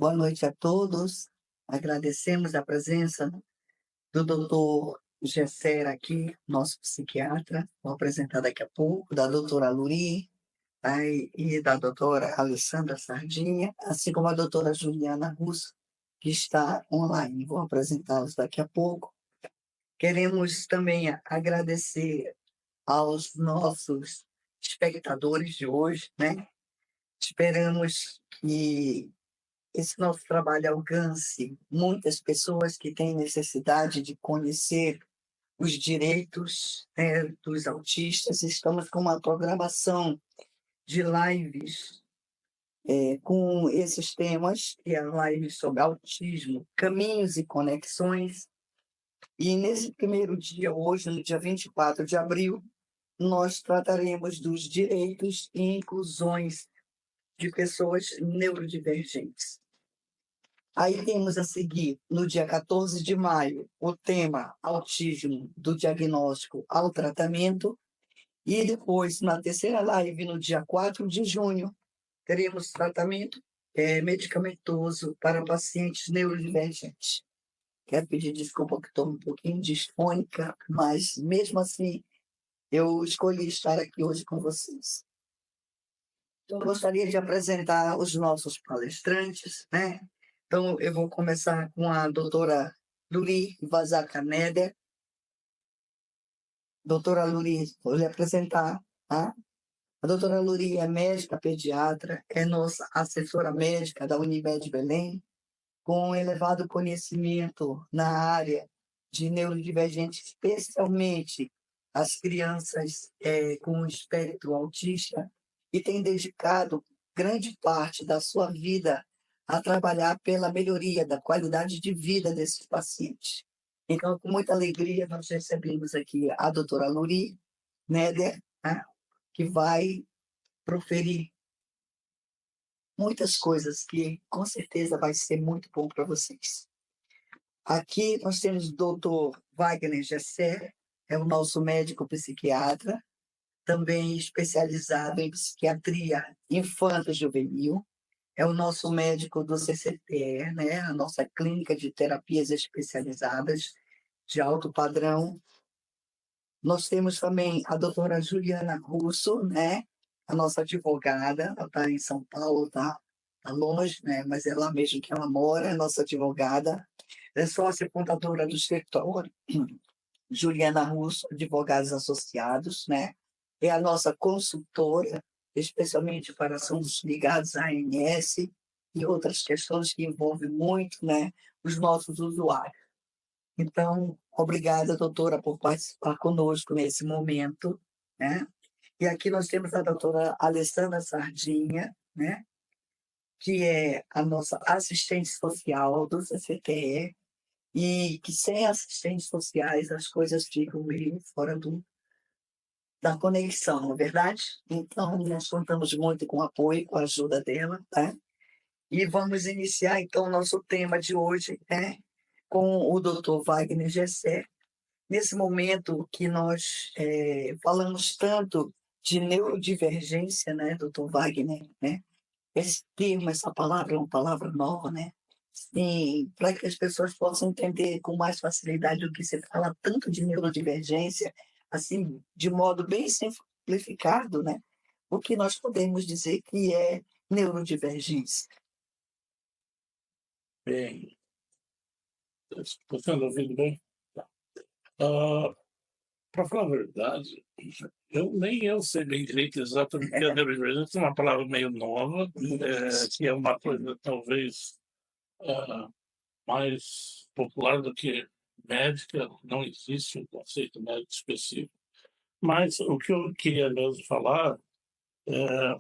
Boa noite a todos. Agradecemos a presença do doutor Gesser aqui, nosso psiquiatra. Vou apresentar daqui a pouco, da doutora Luri, tá, e da doutora Alessandra Sardinha, assim como a doutora Juliana Russo, que está online. Vou apresentá-los daqui a pouco. Queremos também agradecer aos nossos espectadores de hoje, né? Esperamos que esse nosso trabalho alcance muitas pessoas que têm necessidade de conhecer os direitos, né, dos autistas. Estamos com uma programação de lives, com esses temas, que é a live sobre autismo, caminhos e conexões. E nesse primeiro dia, hoje, no dia 24 de abril, nós trataremos dos direitos e inclusões de pessoas neurodivergentes. Aí temos a seguir, no dia 14 de maio, o tema autismo do diagnóstico ao tratamento. E depois, na terceira live, no dia 4 de junho, teremos tratamento medicamentoso para pacientes neurodivergentes. Quero pedir desculpa que estou um pouquinho disfônica, mas mesmo assim eu escolhi estar aqui hoje com vocês. Então, eu gostaria de apresentar os nossos palestrantes, né? Então, eu vou começar com a doutora Luri Vazaka Neder. Doutora Luri, vou lhe apresentar, tá? A doutora Luri é médica pediatra, é nossa assessora médica da Unimed Belém, com elevado conhecimento na área de neurodivergente, especialmente as crianças com espectro autista, e tem dedicado grande parte da sua vida a trabalhar pela melhoria da qualidade de vida desses pacientes. Então, com muita alegria, nós recebemos aqui a doutora Luri Neder, né, que vai proferir muitas coisas que, com certeza, vai ser muito bom para vocês. Aqui nós temos o doutor Wagner Gesser, é o nosso médico psiquiatra, também especializado em psiquiatria infanto-juvenil, é o nosso médico do CCTE, né, a nossa clínica de terapias especializadas de alto padrão. Nós temos também a doutora Juliana Russo, né, a nossa advogada, ela está em São Paulo, tá longe, né, mas é lá mesmo que ela mora, é nossa advogada. É sócia fundadora do escritório, Juliana Russo, Advogados Associados, né? É a nossa consultora, especialmente para assuntos ligados à ANS e outras questões que envolvem muito, né, os nossos usuários. Então, obrigada, doutora, por participar conosco nesse momento, né? E aqui nós temos a doutora Alessandra Sardinha, né, que é a nossa assistente social do CCTE, e que sem assistentes sociais as coisas ficam meio fora da conexão, não é verdade? Então, nós contamos muito com o apoio, com a ajuda dela, tá? E vamos iniciar, então, o nosso tema de hoje, né, com o doutor Wagner Gesser. Nesse momento que nós falamos tanto de neurodivergência, né, doutor Wagner, né? Esse termo, essa palavra é uma palavra nova, né? Sim, para que as pessoas possam entender com mais facilidade o que você fala tanto de neurodivergência, assim, de modo bem simplificado, né? O que nós podemos dizer que é neurodivergência? Bem, estou sendo ouvido bem? Tá. Para falar a verdade, nem eu sei bem direito exatamente o que é neurodivergência, é uma palavra meio nova, que é uma coisa talvez mais popular do que médica, não existe um conceito médico específico. Mas o que eu queria mesmo falar é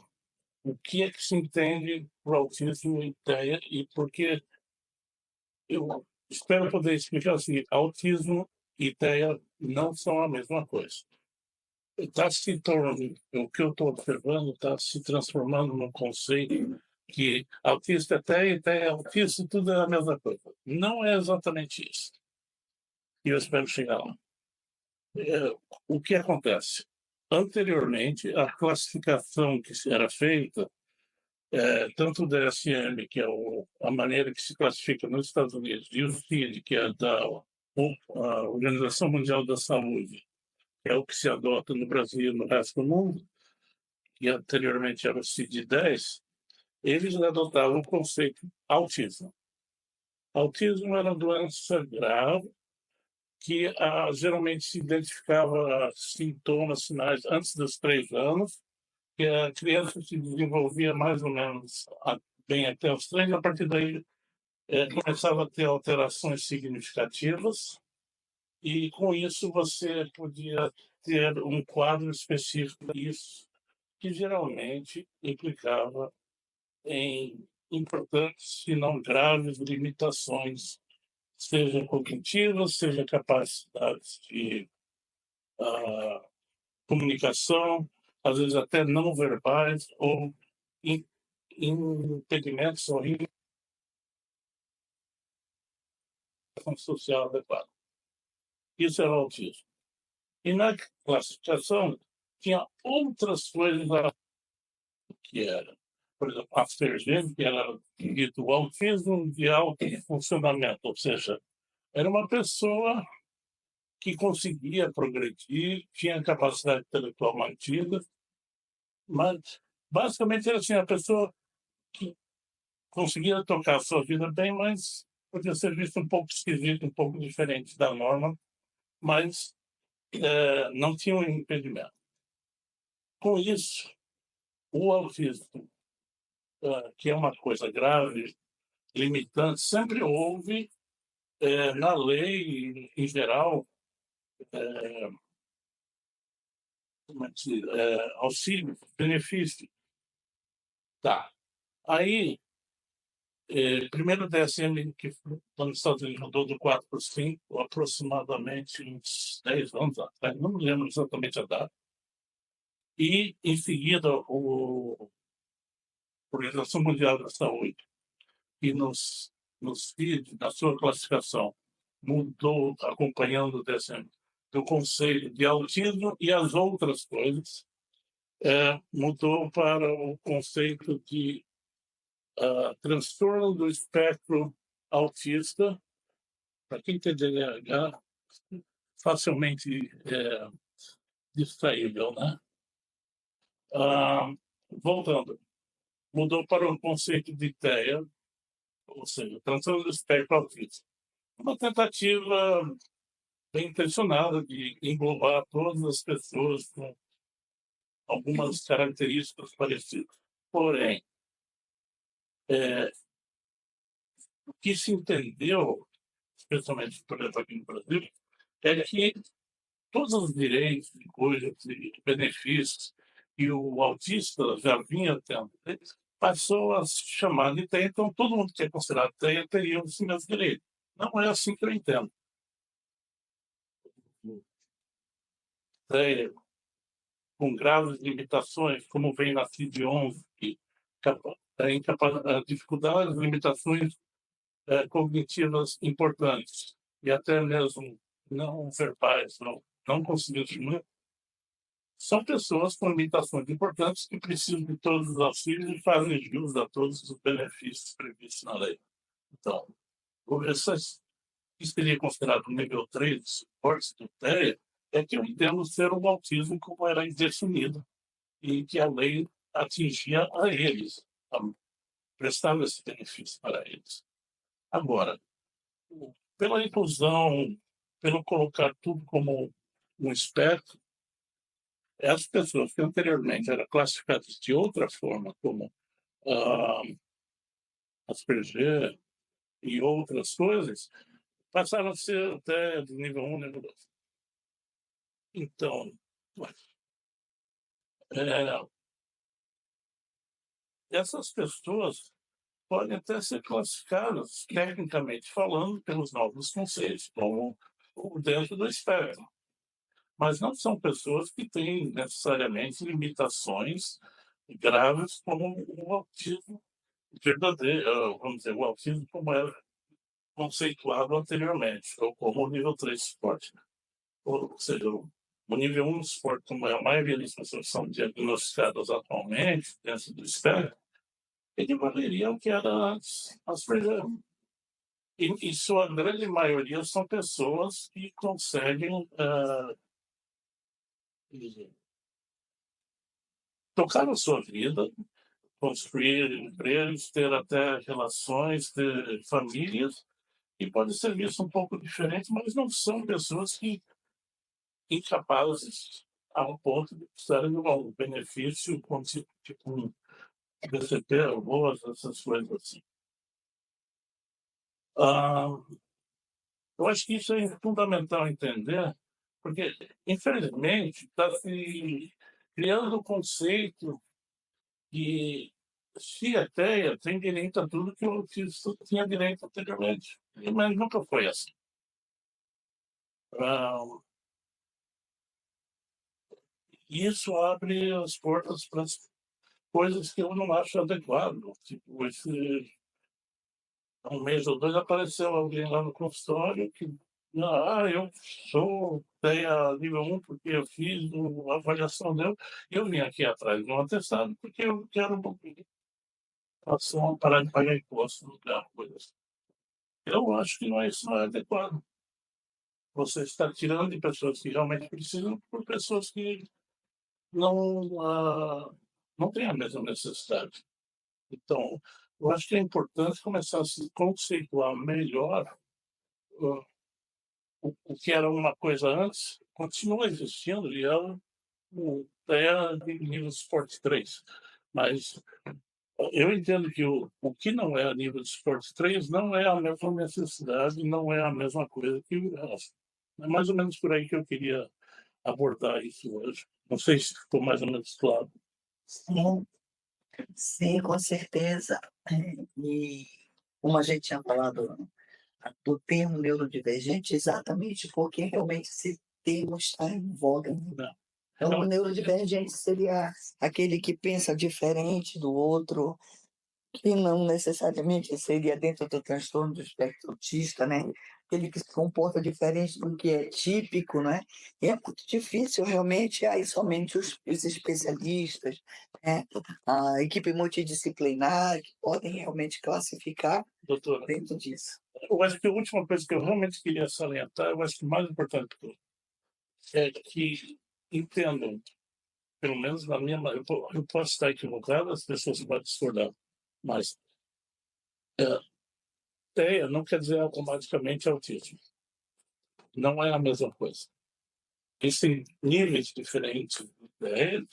o que é que se entende por autismo e TEA e por que eu espero poder explicar assim, autismo e TEA não são a mesma coisa. Está se tornando, o que eu estou observando está se transformando num conceito que autista é TEA e TEA é autista, tudo é a mesma coisa. Não é exatamente isso. E eu espero chegar lá. O que acontece? Anteriormente, a classificação que era feita tanto o DSM, que é a maneira que se classifica nos Estados Unidos, e o CID, que é a Organização Mundial da Saúde, que é o que se adota no Brasil e no resto do mundo, que anteriormente era o CID-10, eles adotavam o conceito autismo. Autismo era uma doença grave que geralmente se identificava sintomas, sinais antes dos 3 anos, que a criança se desenvolvia mais ou menos bem até os 3, a partir daí começava a ter alterações significativas, e com isso você podia ter um quadro específico disso, que geralmente implicava em importantes, se não graves, limitações, seja cognitivas, seja capacidades de comunicação, às vezes até não verbais, ou impedimentos ou limitação social adequada. Isso era o autismo. E na classificação tinha outras coisas que era, por exemplo, Asperger, que era dito o autismo de alto funcionamento, ou seja, era uma pessoa que conseguia progredir, tinha capacidade intelectual mantida, mas basicamente era assim, a pessoa que conseguia tocar a sua vida bem, mas podia ser visto um pouco esquisito, um pouco diferente da norma, mas não tinha um impedimento. Com isso, o autismo, que é uma coisa grave, limitante, sempre houve na lei em geral auxílio, benefício. Tá. Aí, primeiro o DSM, que nos Estados Unidos mudou do 4 para o 5, aproximadamente uns 10 anos atrás, não me lembro exatamente a data. E, em seguida, a Organização Mundial da Saúde, que nos CID, na sua classificação, mudou, acompanhando o DSM, do conceito de autismo e as outras coisas, mudou para o conceito de transtorno do espectro autista, para quem tem TDAH, facilmente distraível, né? Voltando, mudou para um conceito de TEA, ou seja, transtorno do espectro autista. Uma tentativa bem intencionada de englobar todas as pessoas com algumas características parecidas. Porém, o que se entendeu, especialmente, por exemplo, aqui no Brasil, é que todos os direitos, coisas e benefícios que o autista já vinha tendo, passou a se chamar de TEA, então todo mundo que é considerado TEA teria os mesmos direitos. Não é assim que eu entendo. TEA, com graves limitações, como vem na CID-11, que tem dificuldades, limitações cognitivas importantes, e até mesmo não verbais, não conseguindo. São pessoas com limitações importantes que precisam de todos os auxílios e fazem jus a todos os benefícios previstos na lei. Então, isso seria considerado o nível 3 de suporte do TEA, é que eu entendo ser o autismo como era definido e que a lei atingia a eles, prestava esse benefício para eles. Agora, pela inclusão, pelo colocar tudo como um espectro, as pessoas que anteriormente eram classificadas de outra forma, como Asperger e outras coisas, passaram a ser até de nível 1, nível 2. Então, essas pessoas podem até ser classificadas, tecnicamente falando, pelos novos conceitos, como o dentro do espectro. Mas não são pessoas que têm necessariamente limitações graves como o autismo verdadeiro, vamos dizer, o autismo como era conceituado anteriormente, ou como o nível 3 de suporte. Ou seja, o nível 1 de suporte, como é a maioria das pessoas que são diagnosticadas atualmente, dentro do espectro, equivaleria ao que era antes. Em sua grande maioria, são pessoas que conseguem tocar a sua vida, construir empregos, ter até relações, ter famílias, e pode ser visto um pouco diferente, mas não são pessoas que incapazes a um ponto de precisarem de um benefício, como se, tipo um BCP, almoço, essas coisas assim. Eu acho que isso é fundamental entender, porque, infelizmente, está se criando o conceito que se é teia, tem direito a tudo que eu tinha direito anteriormente. Mas nunca foi assim. Isso abre as portas para coisas que eu não acho adequado. Tipo, um mês ou dois apareceu alguém lá no consultório que eu sou TEA nível 1 porque eu fiz uma avaliação dele e eu vim aqui atrás de um atestado porque eu quero parar de pagar imposto no carro, coisa assim. Eu acho que isso não é adequado. Você está tirando de pessoas que realmente precisam por pessoas que não têm a mesma necessidade. Então, eu acho que é importante começar a se conceituar melhor o que era uma coisa antes, continua existindo e é até de nível de Sport 3. Mas eu entendo que o que não é a nível de Sport 3 não é a mesma necessidade, não é a mesma coisa que o resto. É mais ou menos por aí que eu queria abordar isso hoje. Não sei se ficou mais ou menos claro. Sim, sim, com certeza. E como a gente tinha falado do termo neurodivergente, exatamente porque realmente esse termo está em voga, né? Não. Então, o neurodivergente seria aquele que pensa diferente do outro, que não necessariamente seria dentro do transtorno do espectro autista, né? Aquele que se comporta diferente do que é típico, né? E é muito difícil realmente, aí somente os especialistas, né? A equipe multidisciplinar, que podem realmente classificar Doutora, dentro disso. eu acho que a última coisa que eu realmente queria salientar, eu acho que o mais importante de tudo, é que entendam, pelo menos na minha, eu posso estar equivocado, as pessoas podem discordar, mas TEA não quer dizer automaticamente autismo. Não é a mesma coisa. Existem níveis diferentes de TEA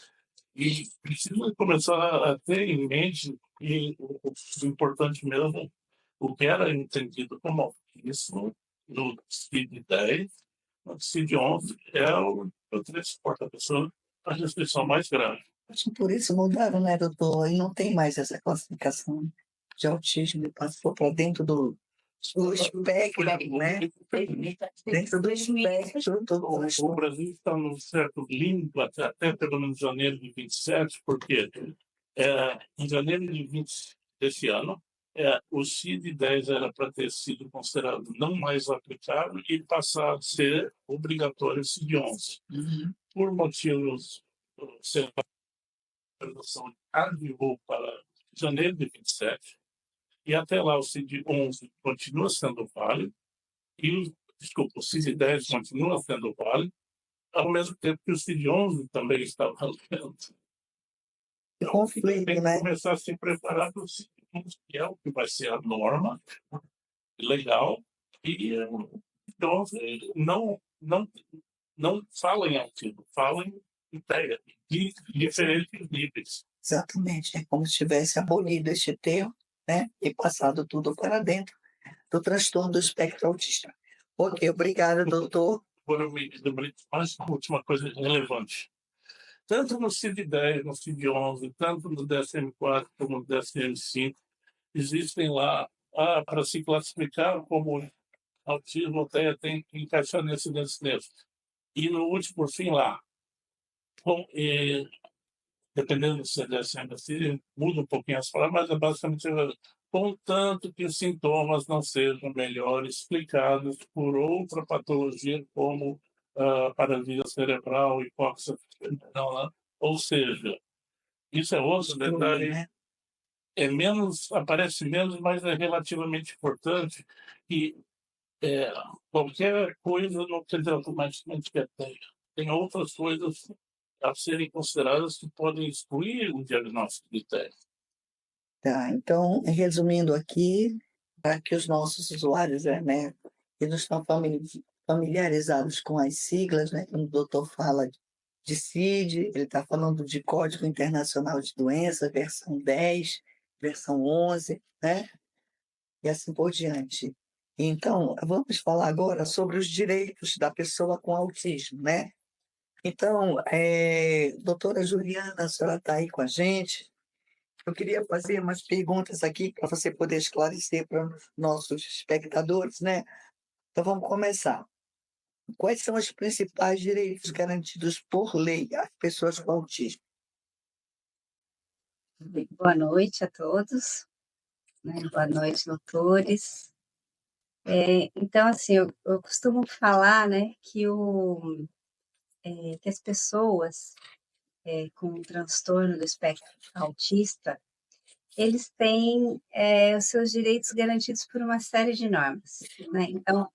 e precisa começar a ter em mente que o importante mesmo, o que era entendido como autismo no CID-10, no CID-11, é o transporte da pessoa a restrição mais grave. Acho que por isso mudaram, né, doutor? E não tem mais essa classificação de autismo, passou para dentro do espectro, né? Dentro do espectro do O transtorno. Brasil está num certo limbo até pelo menos janeiro de 27, porque em janeiro de 20 desse ano, o CID-10 era para ter sido considerado não mais aplicável e passar a ser obrigatório o CID-11. Uhum. Por motivos, a redação adiou para janeiro de 27, e até lá o CID-11 continua sendo válido, o CID-10 continua sendo válido, ao mesmo tempo que o CID-11 também está valendo. Então, Conflito, tem que né? começar a se preparar para o CID-11, que é o que vai ser a norma legal, e então não fala em autismo, fala em ideia, de diferentes níveis. Exatamente, é como se tivesse abolido este termo, né? E passado tudo para dentro do transtorno do espectro autista. Ok, obrigada, doutor. Agora eu me lembrei de mais uma última coisa relevante. Tanto no CID-10, no CID-11, tanto no DSM-4 como no DSM-5, existem lá, para se classificar como autismo, tem que encaixar nesse. E no último, por fim, lá, dependendo do CDSM, muda um pouquinho as palavras, mas é basicamente contanto que os sintomas não sejam melhor explicados por outra patologia como paralisia cerebral, hipóxia, ou seja, isso é outro detalhe. aparece menos, mas é relativamente importante, e qualquer coisa não quer dizer automaticamente que é TEA. Tem outras coisas a serem consideradas que podem excluir o diagnóstico de TEA. Tá, então, resumindo aqui, para que os nossos usuários, né, que não estão familiarizados com as siglas, né, quando o doutor fala de CID, ele está falando de Código Internacional de Doenças, versão 10, versão 11, né, e assim por diante. Então, vamos falar agora sobre os direitos da pessoa com autismo, né? Então, doutora Juliana, a senhora está aí com a gente. Eu queria fazer umas perguntas aqui para você poder esclarecer para os nossos espectadores, né? Então, vamos começar. Quais são os principais direitos garantidos por lei às pessoas com autismo? Bem, boa noite a todos, né? Boa noite, doutores. Então, assim, eu costumo falar, né, que as pessoas com transtorno do espectro autista, eles têm os seus direitos garantidos por uma série de normas, né? Então,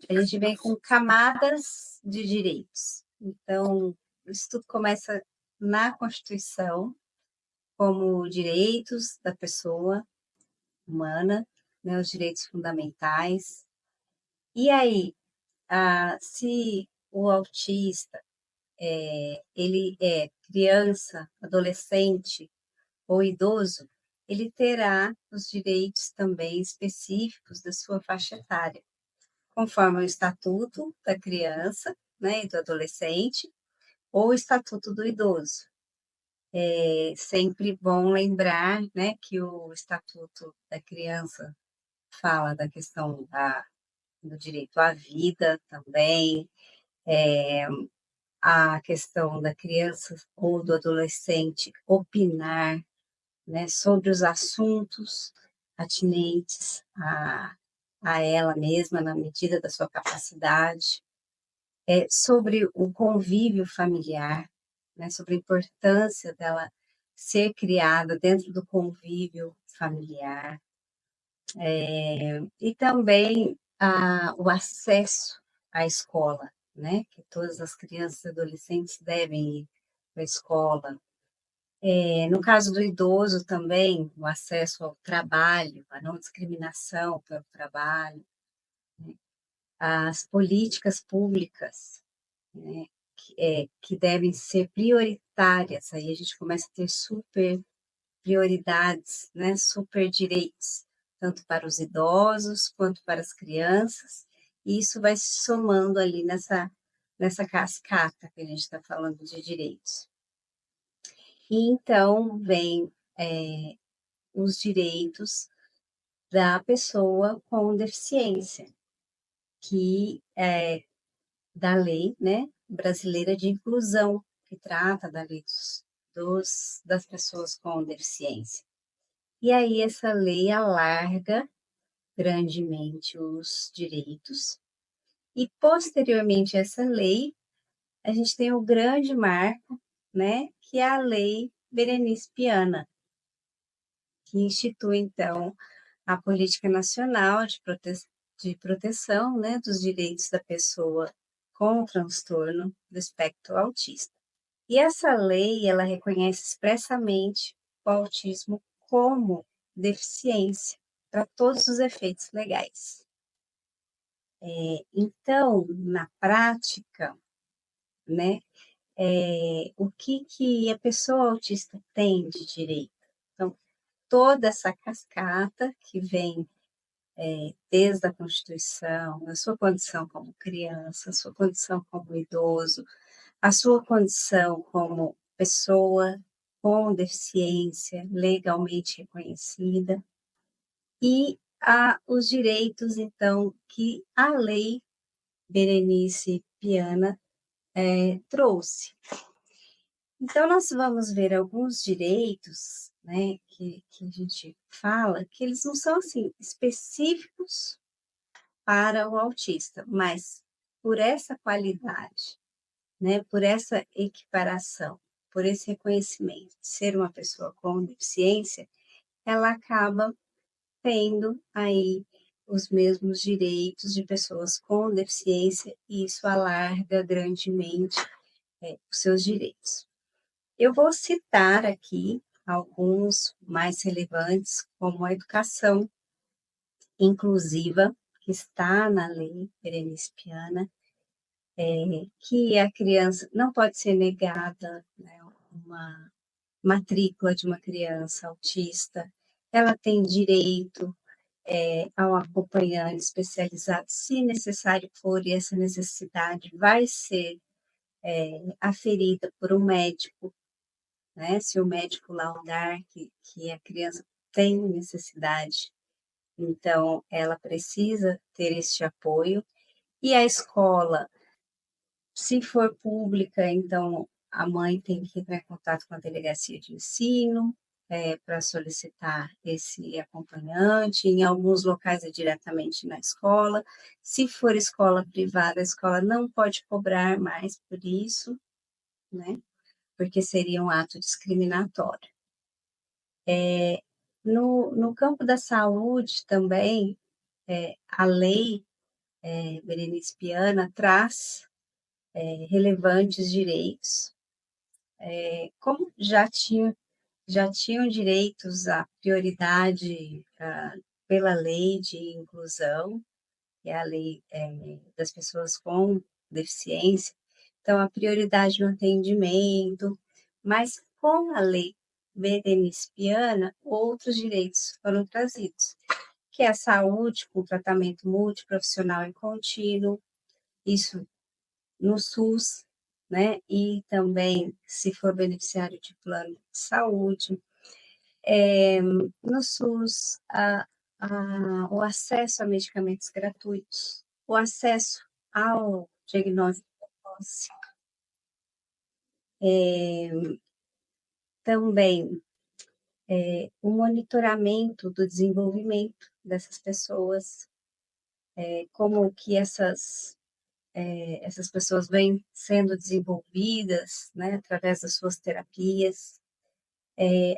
a gente vem com camadas de direitos. Então, isso tudo começa na Constituição, como direitos da pessoa humana, né, os direitos fundamentais. E aí, se o autista ele é criança, adolescente ou idoso, ele terá os direitos também específicos da sua faixa etária, conforme o Estatuto da Criança, né, e do Adolescente, ou o Estatuto do Idoso. É sempre bom lembrar, né, que o Estatuto da Criança fala da questão do direito à vida também, a questão da criança ou do adolescente opinar, né, sobre os assuntos atinentes a ela mesma, na medida da sua capacidade, sobre o convívio familiar, né, sobre a importância dela ser criada dentro do convívio familiar, e também o acesso à escola, né? Que todas as crianças e adolescentes devem ir para a escola. No caso do idoso também, o acesso ao trabalho, a não discriminação pelo trabalho, as políticas públicas, né? Que devem ser prioritárias, aí a gente começa a ter super prioridades, né? Super direitos, tanto para os idosos quanto para as crianças, e isso vai se somando ali nessa cascata que a gente está falando de direitos. E então vem os direitos da pessoa com deficiência, que é da lei, né, brasileira de inclusão, que trata da lei das pessoas com deficiência. E aí essa lei alarga grandemente os direitos. E, posteriormente a essa lei, a gente tem o grande marco, né, que é a Lei Berenice Piana, que institui, então, a Política Nacional de Proteção, né, dos Direitos da Pessoa com transtorno do espectro autista. E essa lei, ela reconhece expressamente o autismo como deficiência para todos os efeitos legais. Então, na prática, né, o que a pessoa autista tem de direito? Então, toda essa cascata que vem desde a Constituição, a sua condição como criança, a sua condição como idoso, a sua condição como pessoa com deficiência legalmente reconhecida, e os direitos, então, que a Lei Berenice Piana trouxe. Então, nós vamos ver alguns direitos, né, que a gente fala, que eles não são, assim, específicos para o autista, mas por essa qualidade, né, por essa equiparação, por esse reconhecimento de ser uma pessoa com deficiência, ela acaba tendo aí os mesmos direitos de pessoas com deficiência, e isso alarga grandemente os seus direitos. Eu vou citar aqui alguns mais relevantes, como a educação inclusiva, que está na Lei Berenice Piana, que a criança não pode ser negada, né, uma matrícula de uma criança autista, ela tem direito ao acompanhante especializado, se necessário for, e essa necessidade vai ser aferida por um médico, né? Se o médico laudar que a criança tem necessidade, então ela precisa ter este apoio. E a escola, se for pública, então a mãe tem que entrar em contato com a delegacia de ensino para solicitar esse acompanhante. Em alguns locais é diretamente na escola. Se for escola privada, a escola não pode cobrar mais por isso, né? Porque seria um ato discriminatório. No campo da saúde também, a lei Berenice Piana traz relevantes direitos. Como já tinham direitos à prioridade pela lei de inclusão, que é a lei das pessoas com deficiência, então a prioridade no atendimento, mas com a lei Berenice Piana, outros direitos foram trazidos, que é a saúde com tratamento multiprofissional e contínuo, isso no SUS, né? E também, se for beneficiário de plano de saúde, no SUS, o acesso a medicamentos gratuitos, o acesso ao diagnóstico precoce, também o monitoramento do desenvolvimento dessas pessoas, como que essas pessoas vêm sendo desenvolvidas, né, através das suas terapias,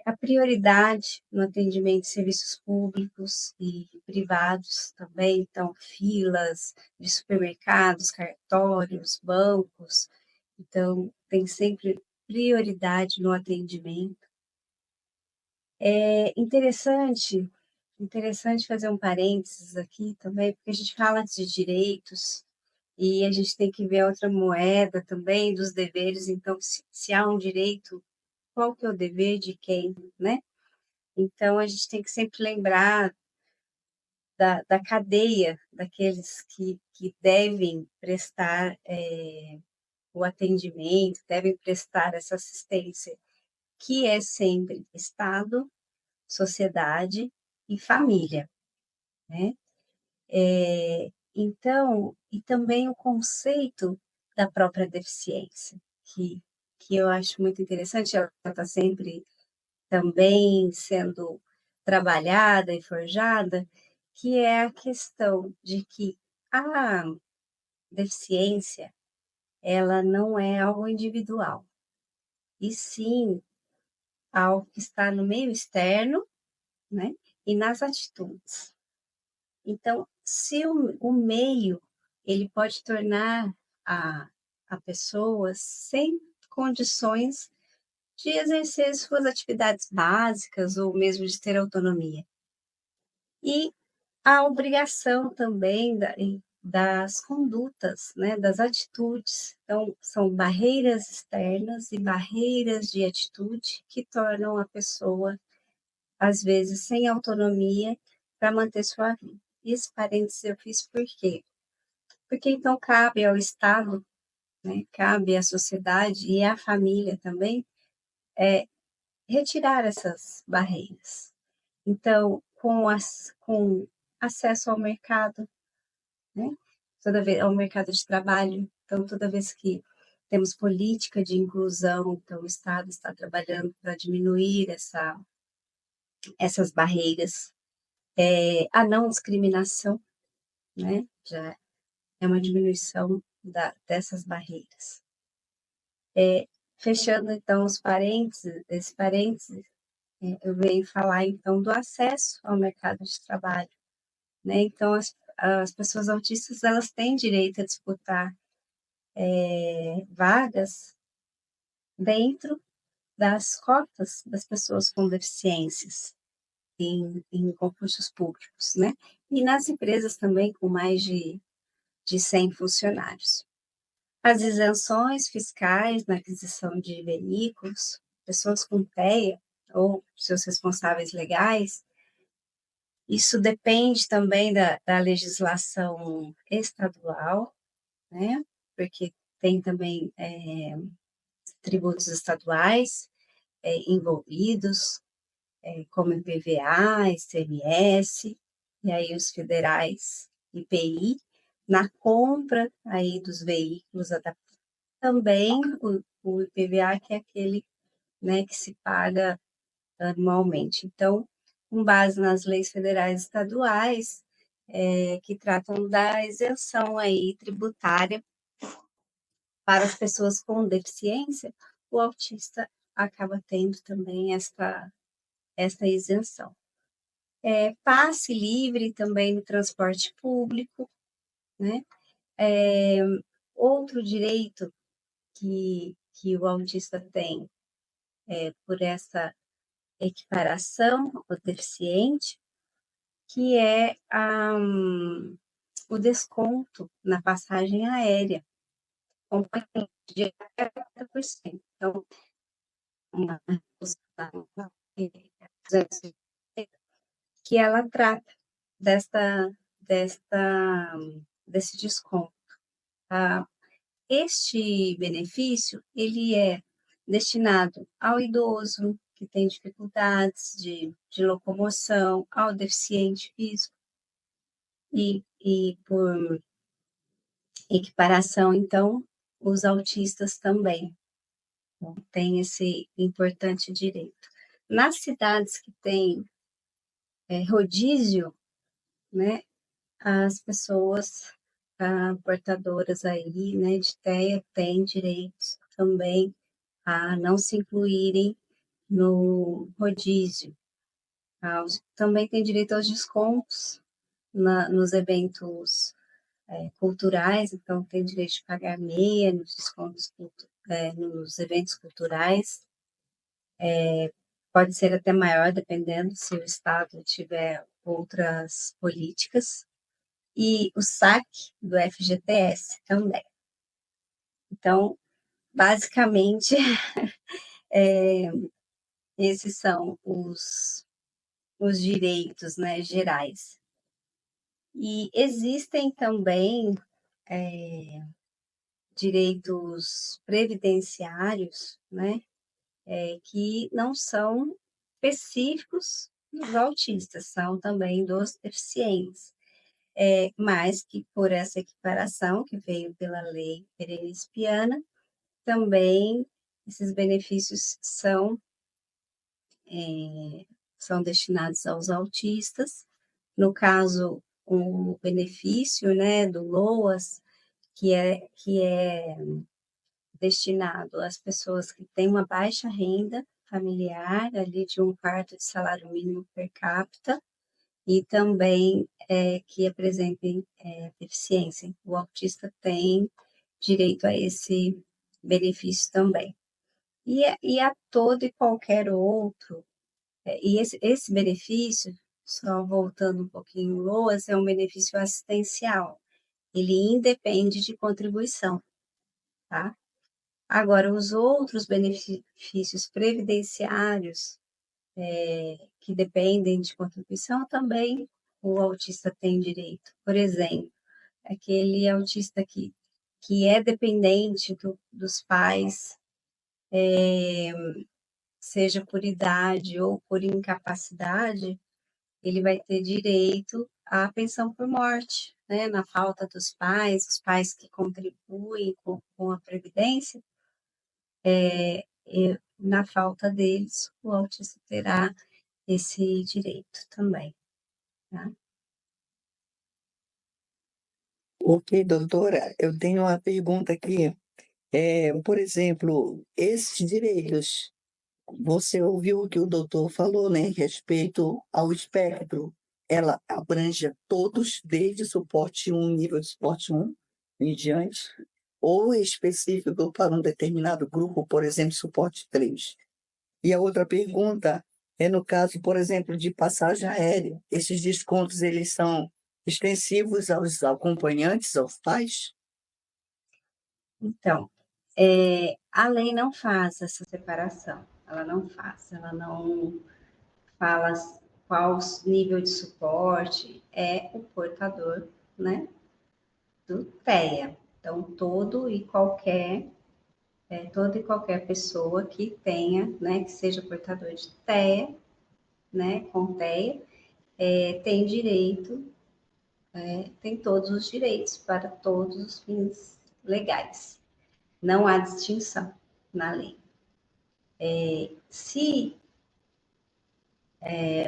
a prioridade no atendimento de serviços públicos e privados também, então, filas de supermercados, cartórios, bancos, então, tem sempre prioridade no atendimento. É interessante fazer um parênteses aqui também, porque a gente fala de direitos e a gente tem que ver a outra moeda também dos deveres, então, se há um direito, qual que é o dever de quem, né? Então, a gente tem que sempre lembrar da cadeia daqueles que devem prestar o atendimento, devem prestar essa assistência, que é sempre Estado, sociedade e família, né? Então, e também o conceito da própria deficiência, que eu acho muito interessante, ela está sempre também sendo trabalhada e forjada, que é a questão de que a deficiência, ela não é algo individual, e sim algo que está no meio externo, né, e nas atitudes. Então, se o meio ele pode tornar a pessoa sem condições de exercer suas atividades básicas ou mesmo de ter autonomia. E a obrigação também das condutas, né, das atitudes. Então, são barreiras externas e barreiras de atitude que tornam a pessoa, às vezes, sem autonomia para manter sua vida. Esse parênteses eu fiz por quê? Porque então cabe ao Estado, né, cabe à sociedade e à família também retirar essas barreiras. Então, com acesso ao mercado, né, toda vez ao mercado de trabalho, então toda vez que temos política de inclusão, então o Estado está trabalhando para diminuir essas barreiras, a não discriminação, né, já é uma diminuição dessas barreiras. Fechando, então, esse parênteses, eu venho falar, então, do acesso ao mercado de trabalho, né? Então, as pessoas autistas, elas têm direito a disputar vagas dentro das cotas das pessoas com deficiências em concursos públicos, né? E nas empresas também com mais de 100 funcionários. As isenções fiscais na aquisição de veículos, pessoas com TEA ou seus responsáveis legais, isso depende também da legislação estadual, né? Porque tem também tributos estaduais envolvidos, como IPVA, ICMS, e aí os federais, IPI, na compra aí dos veículos adaptados. Também o IPVA, que é aquele, né, que se paga anualmente. Então, com base nas leis federais e estaduais, que tratam da isenção aí tributária para as pessoas com deficiência, o autista acaba tendo também esta isenção. Passe livre também no transporte público, né? Outro direito que o autista tem por essa equiparação ao deficiente, que é o desconto na passagem aérea, componente de 40%. Então, uma que ela trata desse desconto. Tá? Este benefício, ele é destinado ao idoso que tem dificuldades de locomoção, ao deficiente físico, e por equiparação, então, os autistas também têm esse importante direito. Nas cidades que têm rodízio, né, as pessoas portadoras aí, né, de TEA têm direito também a não se incluírem no rodízio. Também tem direito aos descontos nos eventos culturais, então tem direito de pagar meia nos descontos nos eventos culturais. Pode ser até maior, dependendo se o Estado tiver outras políticas. E o saque do FGTS também. Então, basicamente, esses são os direitos, né, gerais. E existem também direitos previdenciários, né, que não são específicos dos autistas, são também dos deficientes. Mas que por essa equiparação que veio pela lei Pereira-Spiana, também esses benefícios são destinados aos autistas. No caso, o benefício, né, do LOAS, que é destinado às pessoas que têm uma baixa renda familiar, ali de 1/4 de salário mínimo per capita, e também que apresentem deficiência. O autista tem direito a esse benefício também. E a todo e qualquer outro, e esse benefício, só voltando um pouquinho, LOAS, é um benefício assistencial, ele independe de contribuição, tá? Agora, os outros benefícios previdenciários, que dependem de contribuição, também o autista tem direito. Por exemplo, aquele autista que é dependente dos pais, seja por idade ou por incapacidade, ele vai ter direito à pensão por morte, né? Na falta dos pais, os pais que contribuem com a Previdência, na falta deles, o autista terá esse direito também, tá? Ok, doutora, eu tenho uma pergunta aqui. Por exemplo, esses direitos, Você ouviu o que o doutor falou, né, em respeito ao espectro. Ela abrange a todos, desde suporte 1, nível de suporte 1 em diante, ou é específico para um determinado grupo, por exemplo, suporte 3. E a outra pergunta é no caso, por exemplo, de passagem aérea. Esses descontos, eles são extensivos aos acompanhantes, aos pais? Então, a lei não faz essa separação, ela não faz, ela não fala qual nível de suporte é o portador, né, do TEA. Então, toda e qualquer pessoa que tenha, né, que seja portador de TEA, né, com TEA, tem direito, tem todos os direitos para todos os fins legais. Não há distinção na lei. Se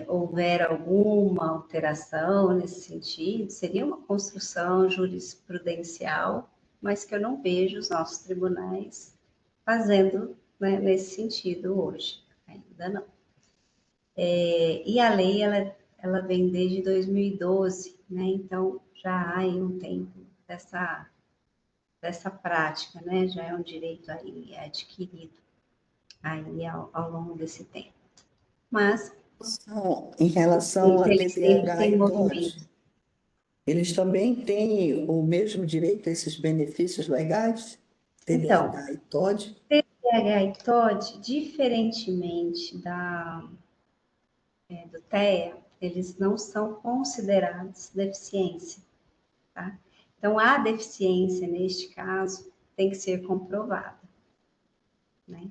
houver alguma alteração nesse sentido, seria uma construção jurisprudencial, mas que eu não vejo os nossos tribunais fazendo, né, nesse sentido hoje, ainda não. E a lei, ela vem desde 2012, né, então já há aí um tempo dessa prática, né, já é um direito aí adquirido aí ao longo desse tempo. Mas Em relação a ele sempre TDAH tem e movimento. TOD, eles também têm o mesmo direito a esses benefícios legais? Então, TDAH e TOD? TDAH e TOD, diferentemente do TEA, eles não são considerados deficiência, tá? Então, a deficiência, neste caso, tem que ser comprovada, né?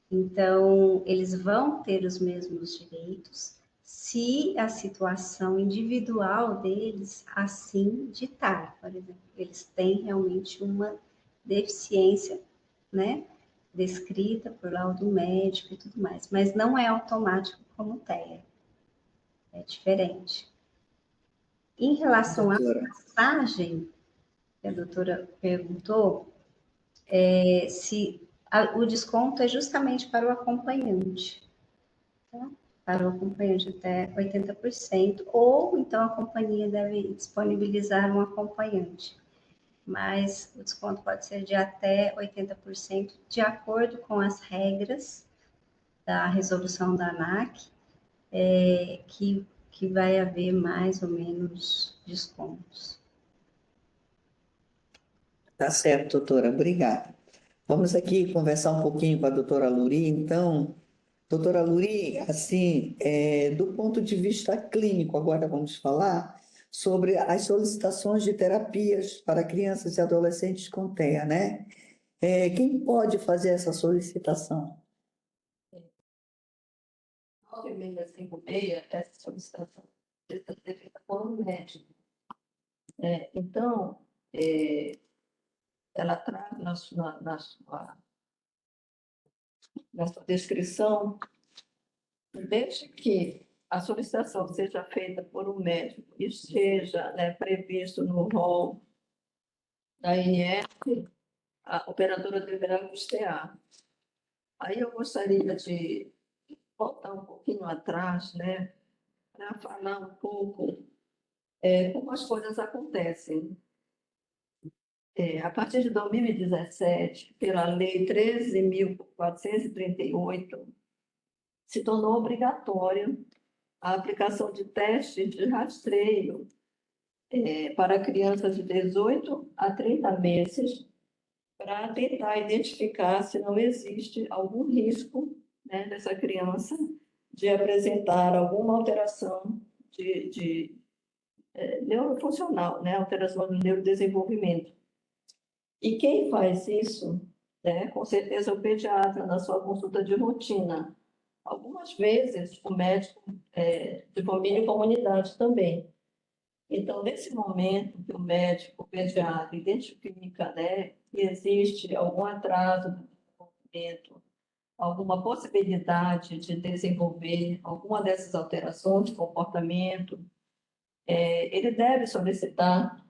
Então, eles vão ter os mesmos direitos se a situação individual deles assim ditar. Por exemplo, eles têm realmente uma deficiência, né, descrita por laudo médico e tudo mais, mas não é automático como TEA, é diferente. Em relação à Doutora, passagem, que a doutora perguntou, se o desconto é justamente para o acompanhante, tá? Para o acompanhante até 80%, ou então a companhia deve disponibilizar um acompanhante. Mas o desconto pode ser de até 80%, de acordo com as regras da resolução da ANAC, que vai haver mais ou menos descontos. tá certo, doutora, obrigada. Vamos aqui conversar um pouquinho com a doutora Luri, então. Doutora Luri, assim, do ponto de vista clínico, agora vamos falar sobre as solicitações de terapias para crianças e adolescentes com TEA, né? Quem pode fazer essa solicitação? 9h30, 5h30, essa solicitação precisa ser feita por um médico. Então, ela traz na sua descrição, desde que a solicitação seja feita por um médico e esteja, né, previsto no rol da INF, a operadora deverá custear. Aí eu gostaria de voltar um pouquinho atrás, né, para falar um pouco como as coisas acontecem. A partir de 2017, pela Lei 13.438, se tornou obrigatória a aplicação de testes de rastreio para crianças de 18 a 30 meses, para tentar identificar se não existe algum risco, né, dessa criança de apresentar alguma alteração de neurofuncional, né, alteração do neurodesenvolvimento. E quem faz isso, né, com certeza é o pediatra, na sua consulta de rotina. Algumas vezes, o médico de família e comunidade também. Então, nesse momento que o médico, o pediatra, identifica, né, que existe algum atraso do desenvolvimento, alguma possibilidade de desenvolver alguma dessas alterações de comportamento, ele deve solicitar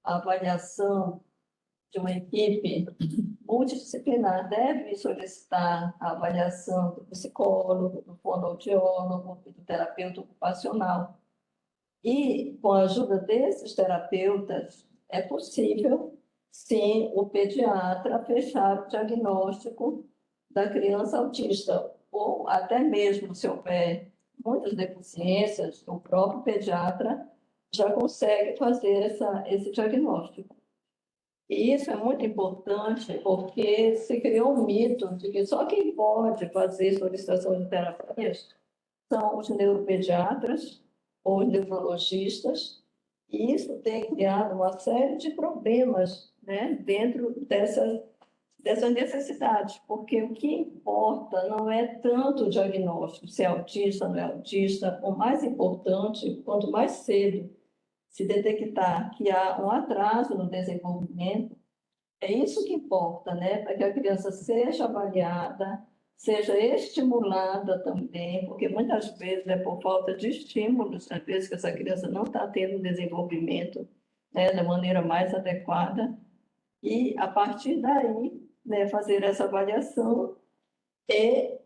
a avaliação de uma equipe multidisciplinar deve solicitar a avaliação do psicólogo, do fonoaudiólogo e do terapeuta ocupacional. E, com a ajuda desses terapeutas, é possível, sim, o pediatra fechar o diagnóstico da criança autista, ou até mesmo, se houver muitas deficiências, o próprio pediatra já consegue fazer esse diagnóstico. E isso é muito importante porque se criou um mito de que só quem pode fazer solicitação de terapias são os neuropediatras ou os neurologistas, e isso tem criado uma série de problemas, né, dentro dessas necessidades, porque o que importa não é tanto o diagnóstico, se é autista ou não é autista, o mais importante, quanto mais cedo se detectar que há um atraso no desenvolvimento, é isso que importa, né? Para que a criança seja avaliada, seja estimulada também, porque muitas vezes é por falta de estímulos, às vezes que essa criança não está tendo um desenvolvimento, né, da maneira mais adequada, e a partir daí, né, fazer essa avaliação e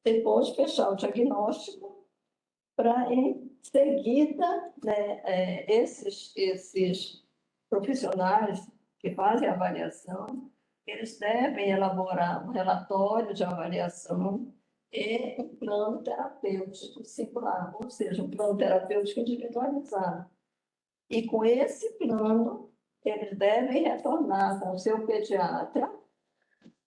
depois fechar o diagnóstico para, em seguida, né, esses profissionais que fazem a avaliação, eles devem elaborar um relatório de avaliação e um plano terapêutico singular, ou seja, um plano terapêutico individualizado. E com esse plano, eles devem retornar com o seu pediatra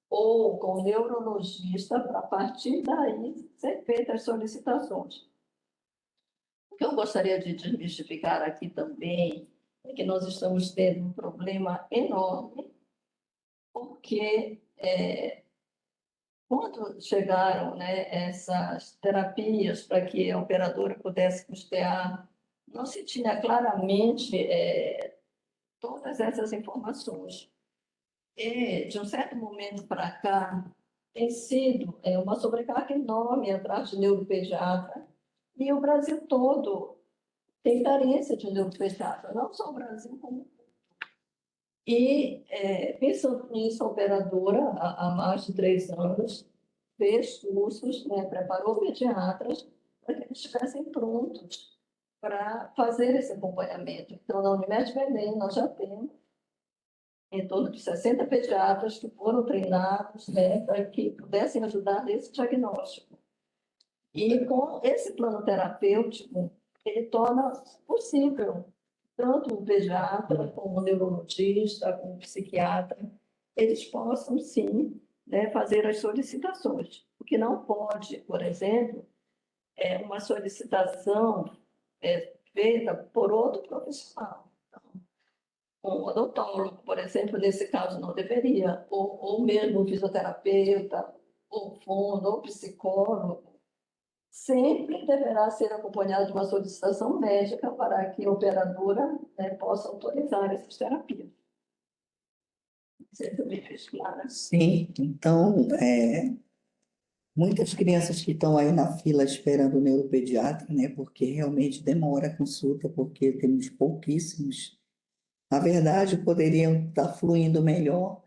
ou com o neurologista para, a partir daí, ser feitas as solicitações. O que eu gostaria de desmistificar aqui também é que nós estamos tendo um problema enorme, porque quando chegaram, né, essas terapias para que a operadora pudesse custear, não se tinha claramente todas essas informações. E, de um certo momento para cá, tem sido uma sobrecarga enorme atrás de neuropediatra, e o Brasil todo tem carência de neuropediatra, não só o Brasil, como. E, pensando nisso, a operadora, há mais de 3 anos, fez cursos, né, preparou pediatras para que eles estivessem prontos para fazer esse acompanhamento. Então, na Unimed Belém, nós já temos em torno de 60 pediatras que foram treinados, né, para que pudessem ajudar nesse diagnóstico. E com esse plano terapêutico, ele torna possível tanto o pediatra, como o neurologista, como o psiquiatra, eles possam, sim, né, fazer as solicitações. O que não pode, por exemplo, é uma solicitação feita por outro profissional. Um odontólogo, por exemplo, nesse caso não deveria, ou mesmo um fisioterapeuta, ou fono, ou psicólogo, sempre deverá ser acompanhado de uma solicitação médica para que a operadora, né, possa autorizar essas terapias. Não sei se eu me fiz clara. Sim, então, muitas crianças que estão aí na fila esperando o neuropediatra, né? Porque realmente demora a consulta, porque temos pouquíssimos. Na verdade, poderiam estar fluindo melhor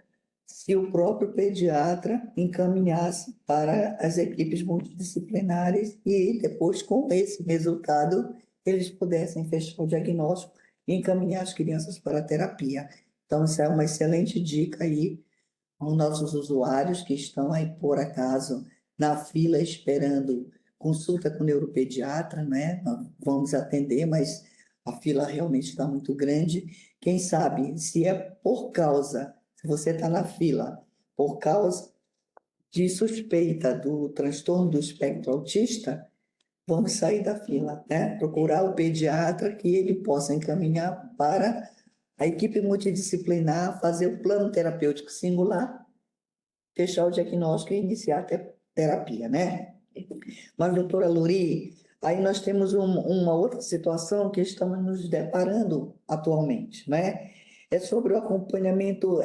se o próprio pediatra encaminhasse para as equipes multidisciplinares e depois, com esse resultado, eles pudessem fechar o diagnóstico e encaminhar as crianças para a terapia. Então, isso é uma excelente dica aí aos nossos usuários que estão aí, por acaso, na fila esperando consulta com o neuropediatra, né? Nós vamos atender, mas a fila realmente está muito grande. Quem sabe, se é por causa, se você está na fila, por causa de suspeita do transtorno do espectro autista, vamos sair da fila, né? Procurar o pediatra que ele possa encaminhar para a equipe multidisciplinar, fazer o plano terapêutico singular, fechar o diagnóstico e iniciar a terapia, né? Mas, doutora Luri, aí nós temos uma outra situação que estamos nos deparando atualmente, né? É sobre o acompanhamento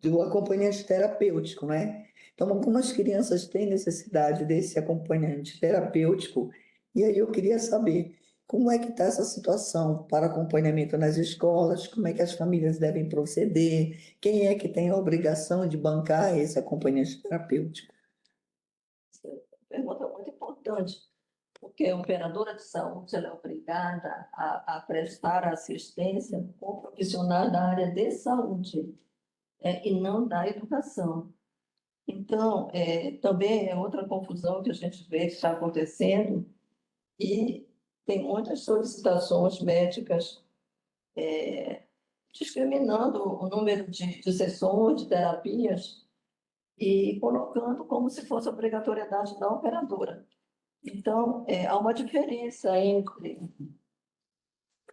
do acompanhante terapêutico, né? Então, algumas crianças têm necessidade desse acompanhante terapêutico, e aí eu queria saber como é que está essa situação para acompanhamento nas escolas? Como é que as famílias devem proceder? Quem é que tem a obrigação de bancar esse acompanhamento terapêutico? Pergunta muito importante, porque a operadora de saúde ela é obrigada a prestar assistência com profissionais da área de saúde, e não da educação. Então, também é outra confusão que a gente vê que está acontecendo, e tem muitas solicitações médicas discriminando o número de sessões, de terapias, e colocando como se fosse obrigatoriedade da operadora. Então, há uma diferença entre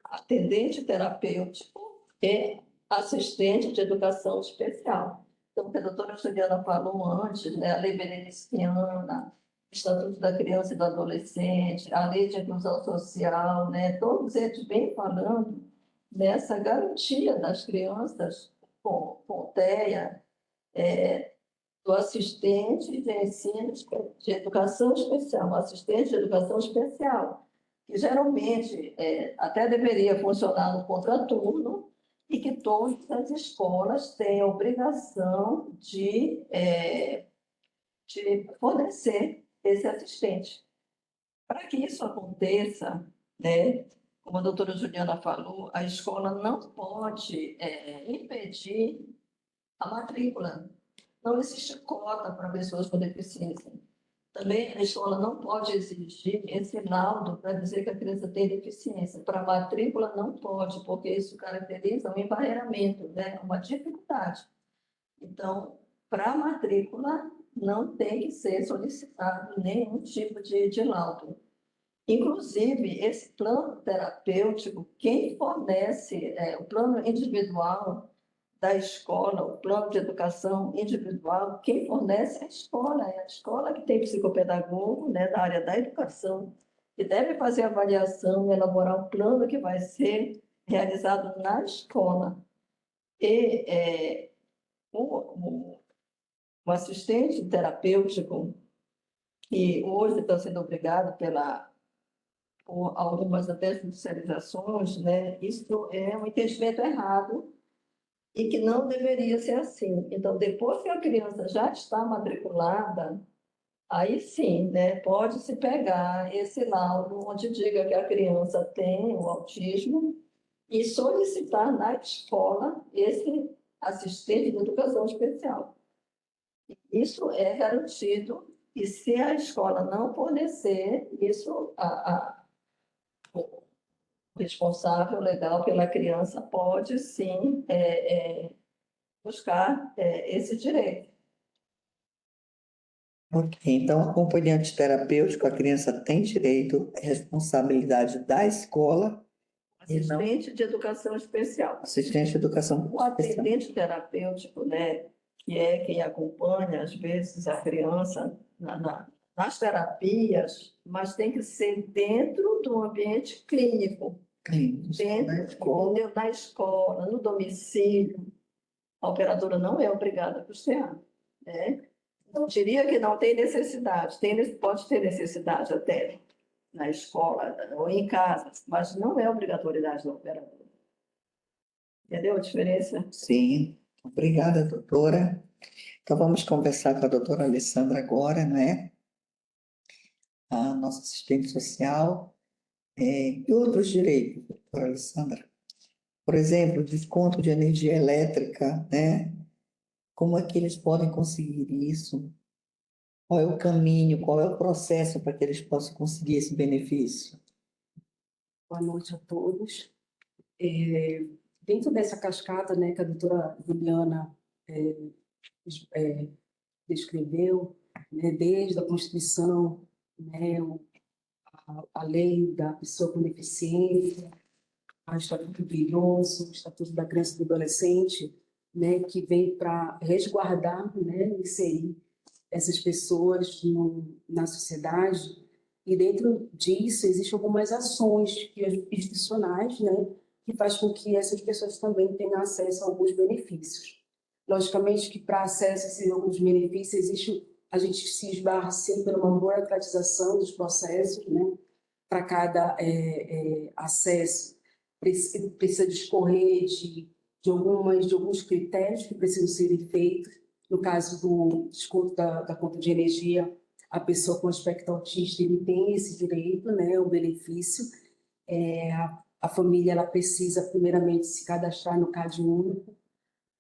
atendente terapêutico e assistente de educação especial. Então, o que a doutora Juliana falou antes, né, a Lei Beneficiana, o Estatuto da Criança e do Adolescente, a Lei de Inclusão Social, né, todos eles vêm falando nessa garantia das crianças com TEA, do assistente de ensino de educação especial, assistente de educação especial, que geralmente até deveria funcionar no contraturno e que todas as escolas têm a obrigação de fornecer esse assistente. Para que isso aconteça, né, como a doutora Juliana falou, a escola não pode impedir a matrícula. Não existe cota para pessoas com deficiência. Também a escola não pode exigir esse laudo para dizer que a criança tem deficiência. Para a matrícula não pode, porque isso caracteriza um embarreiramento, né? Uma dificuldade. Então, para a matrícula não tem que ser solicitado nenhum tipo de laudo. Inclusive, esse plano terapêutico, quem fornece o plano individual da escola, o plano de educação individual, quem fornece é a escola que tem psicopedagogo, né, da área da educação, que deve fazer a avaliação e elaborar um plano que vai ser realizado na escola. E o assistente terapêutico, que hoje está sendo obrigado por algumas até judicializações, né, isso é um entendimento errado, e que não deveria ser assim. Então, depois que a criança já está matriculada, aí sim, né, pode-se pegar esse laudo onde diga que a criança tem o autismo e solicitar na escola esse assistente de educação especial. Isso é garantido, e se a escola não fornecer, isso o responsável legal pela criança pode sim buscar esse direito. Ok, então, acompanhante terapêutico, a criança tem direito, é responsabilidade da escola e não Assistente de educação especial. assistente de educação O especial. atendente terapêutico, né, que é quem acompanha, às vezes, a criança nas terapias, mas tem que ser dentro do ambiente clínico, Clínicos, dentro na escola. entendeu? Da escola, no domicílio. A operadora não é obrigada a custear, né? Não diria que não tem necessidade, pode ter necessidade até na escola ou em casa, mas não é obrigatoriedade da operadora. Entendeu a diferença? Sim, obrigada, doutora. Então, vamos conversar com a doutora Alessandra agora, né? A nossa assistente social. E outros direitos, doutora Alessandra? Por exemplo, desconto de energia elétrica, né? Como é que eles podem conseguir isso? Qual é o caminho, qual é o processo para que eles possam conseguir esse benefício? Boa noite a todos. Dentro dessa cascata, né, que a doutora Juliana descreveu, né, desde a Constituição, né, a lei da pessoa com deficiência, o Estatuto do Idoso, o Estatuto da Criança e do Adolescente, né, que vem para resguardar, né, inserir essas pessoas na sociedade. E dentro disso existem algumas ações institucionais, né, que faz com que essas pessoas também tenham acesso a alguns benefícios. Logicamente que para acesso a esses alguns benefícios a gente se esbarra sempre numa burocratização dos processos, né, para cada acesso, precisa discorrer de alguns critérios que precisam ser feitos. No caso do desconto da conta de energia, a pessoa com aspecto autista ele tem esse direito, né, o benefício. A família ela precisa, primeiramente, se cadastrar no CAD único,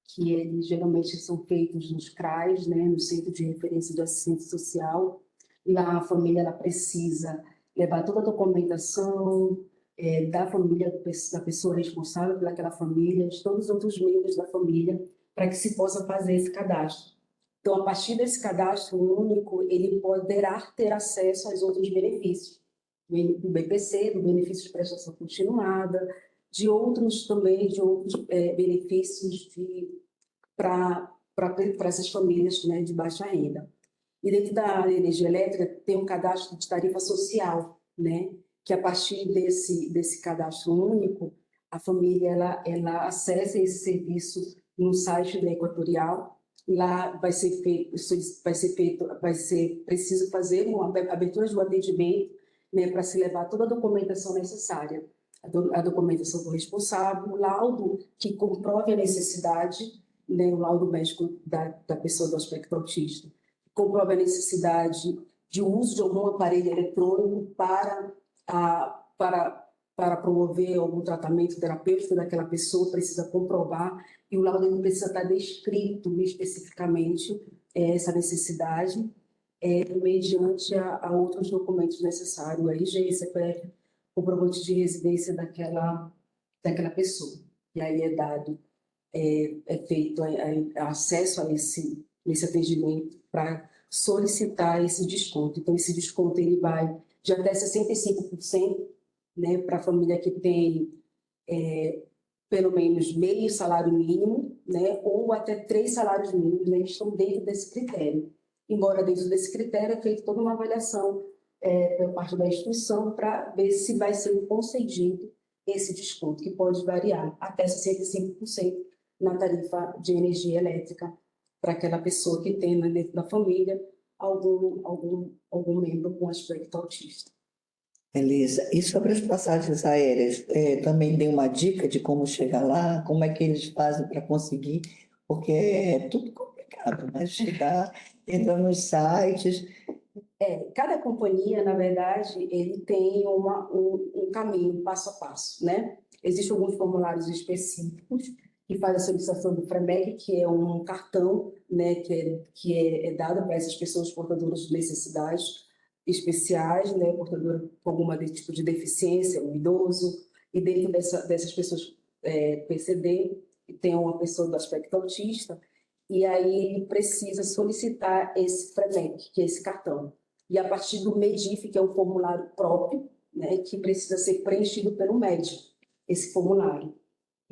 que eles geralmente são feitos nos CRAs, né, no Centro de Referência do Assistente Social. Lá a família ela precisa levar toda a documentação da família, da pessoa responsável pelaquela família, de todos os outros membros da família, para que se possa fazer esse cadastro. Então, a partir desse cadastro único, ele poderá ter acesso aos outros benefícios, do BPC, do benefício de prestação continuada, de outros benefícios para essas famílias, né, de baixa renda. E dentro da energia elétrica tem um cadastro de tarifa social, né, que a partir desse cadastro único, a família ela acessa esse serviço no site da Equatorial. Lá vai ser preciso fazer uma abertura de um atendimento, né, para se levar toda a documentação necessária, a documentação do responsável, o laudo que comprove a necessidade, né, o laudo médico da pessoa do aspecto autista, comprove a necessidade de uso de algum aparelho eletrônico para promover algum tratamento terapêutico daquela pessoa, precisa comprovar, e o laudo precisa estar descrito especificamente essa necessidade, mediante a outros documentos necessários, o RG, CPF, comprovante de residência daquela pessoa. E aí é feito acesso a esse atendimento para solicitar esse desconto. Então, esse desconto ele vai de até 65%, né, para a família que tem pelo menos meio salário mínimo, né, ou até 3 salários mínimos, né, estão dentro desse critério. Embora dentro desse critério é feita toda uma avaliação por parte da instituição para ver se vai ser concedido esse desconto, que pode variar até 65% na tarifa de energia elétrica para aquela pessoa que tem dentro da família algum membro com aspecto autista. Beleza. E sobre as passagens aéreas, também dei uma dica de como chegar lá, como é que eles fazem para conseguir, porque é tudo complicado, né? Chegar, entrar nos sites. Cada companhia, na verdade, ele tem um caminho passo a passo, né? Existem alguns formulários específicos que faz a solicitação do FREMEC, que é um cartão, né, que é dado para essas pessoas portadoras de necessidades especiais, né, portadora com algum tipo de deficiência, um idoso, e dentro dessas pessoas PCD, tem uma pessoa do aspecto autista, e aí ele precisa solicitar esse FREMEC, que é esse cartão. E a partir do MEDIF, que é um formulário próprio, né, que precisa ser preenchido pelo médico, esse formulário.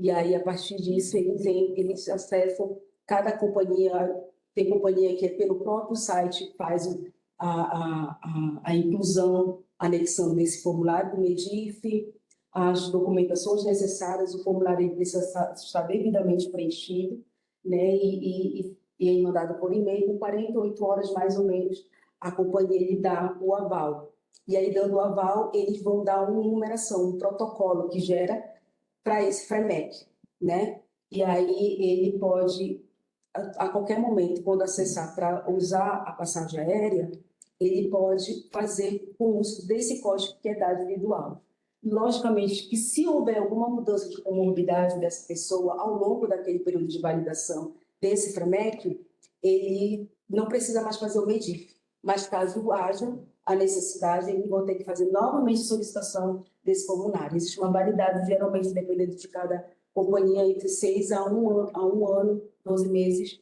E aí, a partir disso, eles acessam cada companhia, tem companhia que pelo próprio site faz a inclusão, anexando nesse formulário do MEDIF, as documentações necessárias, o formulário precisa estar devidamente preenchido, né, e é mandado por e-mail, com 48 horas mais ou menos, a companhia lhe dá o aval. E aí, dando o aval, eles vão dar uma numeração, um protocolo que gera para esse FREMEC, né? E aí ele pode, a qualquer momento, quando acessar para usar a passagem aérea, ele pode fazer o uso desse código que é dado individual. Logicamente que se houver alguma mudança de comorbidade dessa pessoa ao longo daquele período de validação desse FREMEC, ele não precisa mais fazer o MEDIF. Mas caso haja a necessidade, eles vão ter que fazer novamente solicitação desse formulário. Existe uma validade, geralmente, dependendo de cada companhia, entre 6 a 1 ano, 12 meses,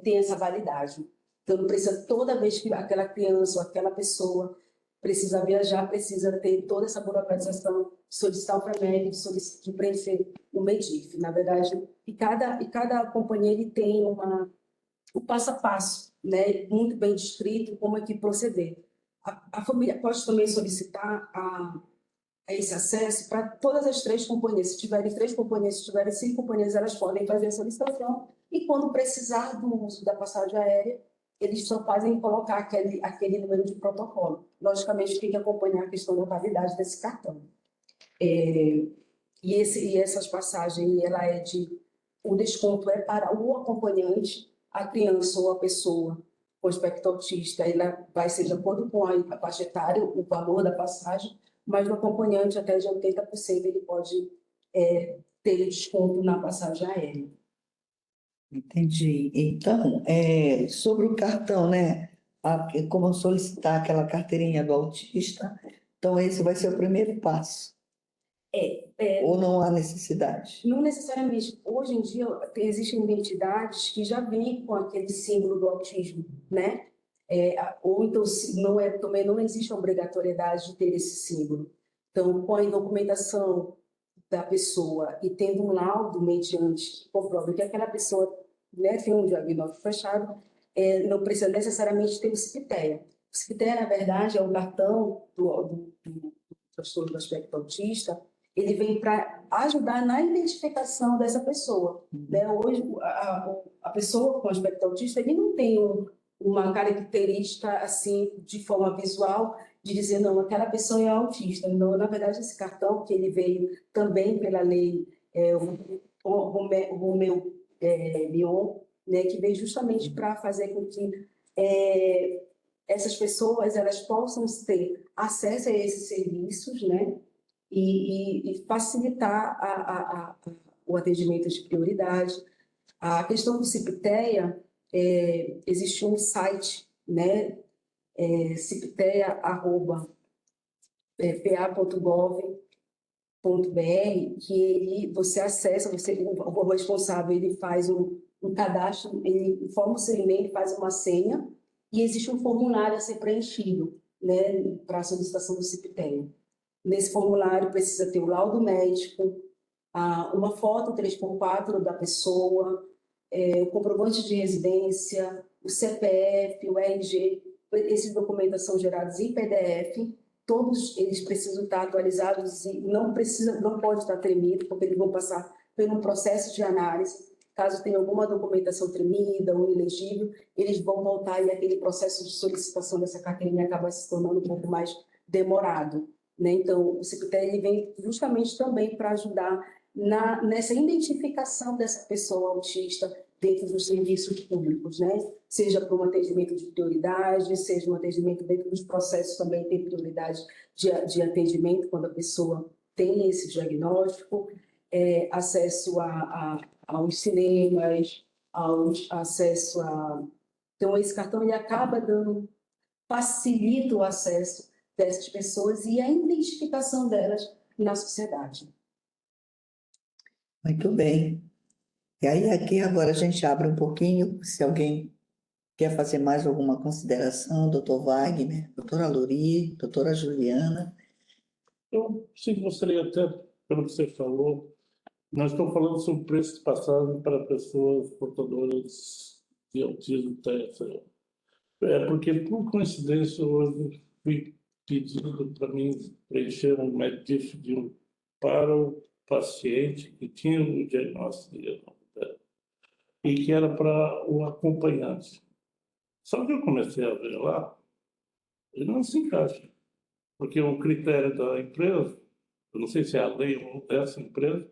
tem essa validade. Então, não precisa, toda vez que aquela criança ou aquela pessoa precisa viajar, precisa ter toda essa burocratização, solicitar o FREMEC, de preencher o MEDIF. Na verdade, e cada companhia ele tem o passo a passo, né, muito bem descrito, como é que proceder. A família pode também solicitar a esse acesso para todas as 3 companhias. Se tiverem 3 companhias, se tiverem 5 companhias, elas podem fazer a solicitação. E quando precisar do uso da passagem aérea, eles só fazem colocar aquele número de protocolo. Logicamente, tem que acompanhar a questão da validade desse cartão. E essas passagens, o desconto é para o acompanhante, a criança ou a pessoa com espectro autista, ela vai ser de acordo com a faixa etária, o valor da passagem, mas no acompanhante até de 80% ele pode ter desconto na passagem aérea. Entendi. Então, sobre o cartão, né? Como solicitar aquela carteirinha do autista, então esse vai ser o primeiro passo. Ou não há necessidade? Não necessariamente. Hoje em dia, existem identidades que já vêm com aquele símbolo do autismo, né? Ou então, também não existe a obrigatoriedade de ter esse símbolo. Então, com a documentação da pessoa e tendo um laudo mediante que comprove que aquela pessoa, né, tem um diagnóstico fechado, não precisa necessariamente ter o CIPTEA. O CIPTEA, na verdade, é um cartão do transtorno do espectro autista. Ele vem para ajudar na identificação dessa pessoa. Né? Hoje, a pessoa com espectro autista, ele não tem uma característica assim, de forma visual, de dizer, não, aquela pessoa é autista. Não, na verdade, esse cartão, que ele veio também pela lei Romeu Lyon, né, que veio justamente para fazer com que essas pessoas elas possam ter acesso a esses serviços, né, e facilitar o atendimento de prioridade. A questão do CIPTEA, existe um site, né, ciptea.pa.gov.br, que você acessa, o responsável ele faz um cadastro, ele informa o segmento, faz uma senha, e existe um formulário a ser preenchido, né, para a solicitação do CIPTEA. Nesse formulário precisa ter o laudo médico, uma foto 3x4 da pessoa, o comprovante de residência, o CPF, o RG. Esses documentos são gerados em PDF, todos eles precisam estar atualizados e não pode estar tremido, porque eles vão passar por um processo de análise. Caso tenha alguma documentação tremida ou ilegível, eles vão voltar e aquele processo de solicitação dessa carteirinha acaba se tornando um pouco mais demorado. Né? Então, o CIPTEA ele vem justamente também para ajudar nessa identificação dessa pessoa autista dentro dos serviços públicos, né? Seja para um atendimento de prioridade, seja um atendimento dentro dos processos também tem prioridade de atendimento quando a pessoa tem esse diagnóstico, acesso aos cinemas, acesso a... Então, esse cartão ele acaba facilita o acesso dessas pessoas e a identificação delas na sociedade. Muito bem. E aí, aqui agora a gente abre um pouquinho, se alguém quer fazer mais alguma consideração, doutor Wagner, doutora Lori, doutora Juliana. Eu sim gostaria até, pelo que você falou, nós estamos falando sobre preço de passagem para pessoas portadoras de autismo TFL. Porque, por coincidência, hoje fui pedido para mim preencher um medif para o paciente que tinha o diagnóstico e que era para o acompanhante. Só que eu comecei a ver lá, ele não se encaixa, porque o critério da empresa, eu não sei se é a lei ou dessa empresa,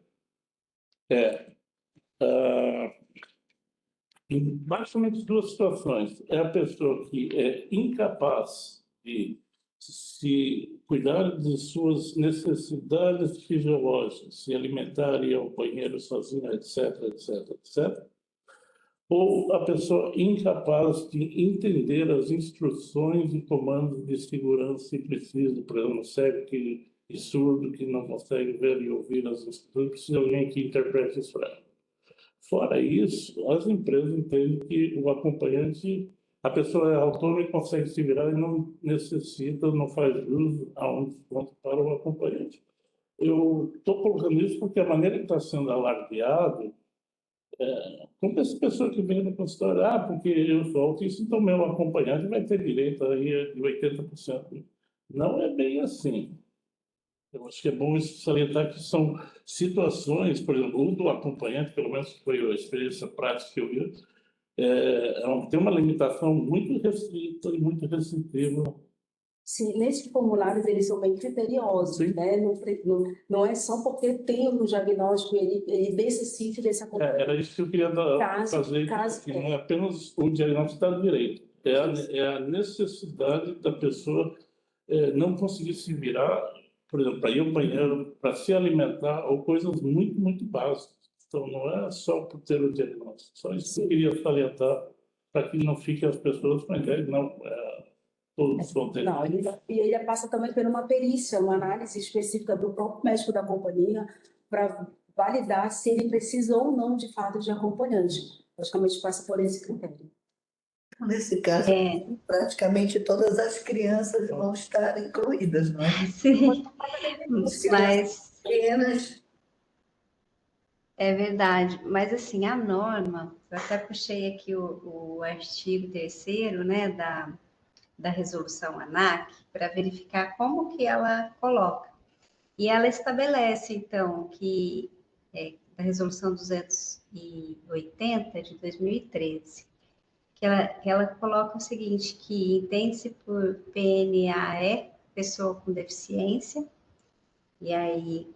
basicamente duas situações. É a pessoa que é incapaz de se cuidar de suas necessidades fisiológicas, se alimentar, ir ao banheiro sozinha, etc, etc, etc. Ou a pessoa incapaz de entender as instruções e comandos de segurança se precisa, por exemplo, cego e surdo que não consegue ver e ouvir as instruções, precisa de alguém que interprete isso para ela. Fora isso, as empresas entendem que o acompanhante, a pessoa é autônoma e consegue se virar e não necessita, não faz uso a um desconto para o acompanhante. Eu estou colocando isso porque a maneira que está sendo alardeado, como essa pessoa que vem no consultório, porque eu sou autista, então meu acompanhante vai ter direito aí de 80%. Não é bem assim. Eu acho que é bom salientar que são situações, por exemplo, o do acompanhante, pelo menos foi a experiência prática que eu vi, tem uma limitação muito restrita e muito restritiva. Sim, nesses formulários eles são bem criteriosos, Sim. né? Não é só porque tem um diagnóstico, ele necessita desse acompanhamento. Era isso que eu queria fazer, que não é apenas o diagnóstico da direita, é a necessidade da pessoa não conseguir se virar, por exemplo, para ir ao banheiro, para se alimentar, ou coisas muito, muito básicas. Então, não é só por ter o diagnóstico, só isso que eu queria salientar, para que não fiquem as pessoas com a ideia de não... todos vão ter. Não, ele passa também por uma perícia, uma análise específica do próprio médico da companhia para validar se ele precisa ou não, de fato, de acompanhante. Praticamente passa por esse critério. Nesse caso, praticamente todas as crianças vão estar incluídas, não é? Sim, mas Pequenas. é verdade. Mas, assim, a norma, eu até puxei aqui o artigo 3º, né, da resolução ANAC, para verificar como que ela coloca. E ela estabelece, então, que a resolução 280 de 2013, que ela coloca o seguinte, que entende-se por PNAE, pessoa com deficiência, e aí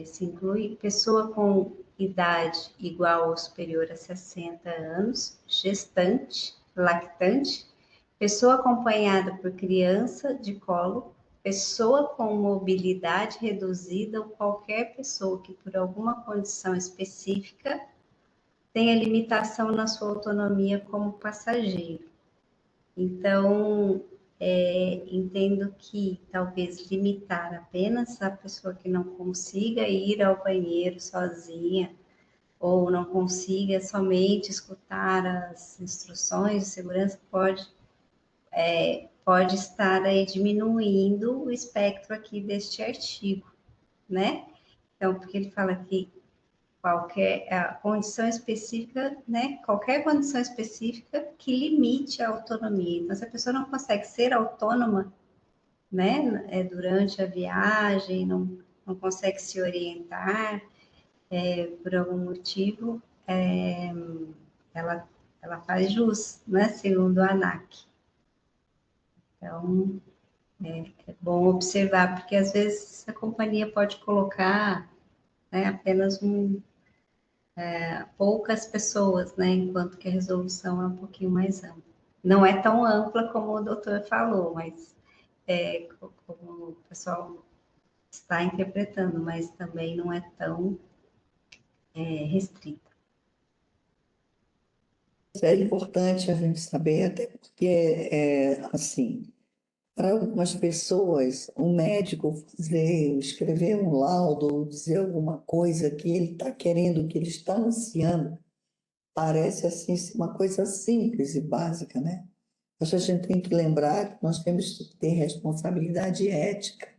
se inclui pessoa com idade igual ou superior a 60 anos, gestante, lactante, pessoa acompanhada por criança de colo, pessoa com mobilidade reduzida ou qualquer pessoa que, por alguma condição específica, tenha limitação na sua autonomia como passageiro. Então, entendo que talvez limitar apenas a pessoa que não consiga ir ao banheiro sozinha ou não consiga somente escutar as instruções de segurança pode estar aí diminuindo o espectro aqui deste artigo, né? Então, porque ele fala que qualquer condição específica, né? Qualquer condição específica que limite a autonomia. Então, se a pessoa não consegue ser autônoma, né? Durante a viagem, não consegue se orientar por algum motivo, ela faz jus, né? Segundo a ANAC. Então, é bom observar, porque às vezes a companhia pode colocar, né, apenas poucas pessoas, né, enquanto que a resolução é um pouquinho mais ampla. Não é tão ampla como o doutor falou, mas como o pessoal está interpretando, mas também não é tão restrita. É importante a gente saber, até porque, assim, para algumas pessoas, um médico escrever um laudo, ou dizer alguma coisa que ele está querendo, que ele está anunciando, parece assim uma coisa simples e básica, né? Mas a gente tem que lembrar que nós temos que ter responsabilidade ética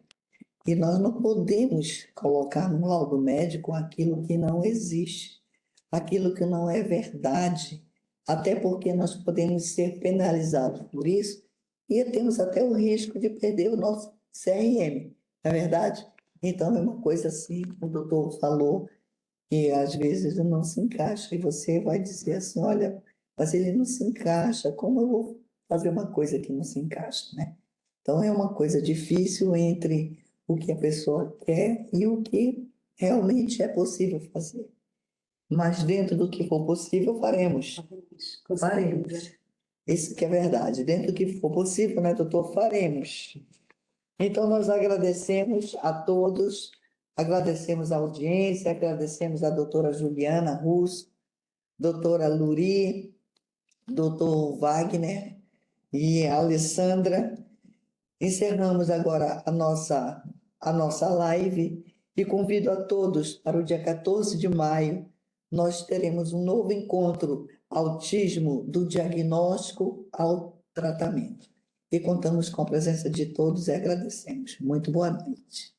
e nós não podemos colocar no laudo médico aquilo que não existe, aquilo que não é verdade, até porque nós podemos ser penalizados por isso e temos até o risco de perder o nosso CRM, não é verdade? Então, é uma coisa assim, o doutor falou, que às vezes não se encaixa, e você vai dizer assim, olha, mas ele não se encaixa, como eu vou fazer uma coisa que não se encaixa, né? Então, é uma coisa difícil entre o que a pessoa quer e o que realmente é possível fazer. Mas dentro do que for possível, faremos. Faremos. Isso que é verdade. Dentro do que for possível, né, doutor? Faremos. Então, nós agradecemos a todos, agradecemos a audiência, agradecemos a doutora Juliana Russo, doutora Luri, doutor Wagner e a Alessandra. Encerramos agora a nossa live e convido a todos para o dia 14 de maio. Nós teremos um novo encontro Autismo do Diagnóstico ao Tratamento. E contamos com a presença de todos e agradecemos. Muito boa noite.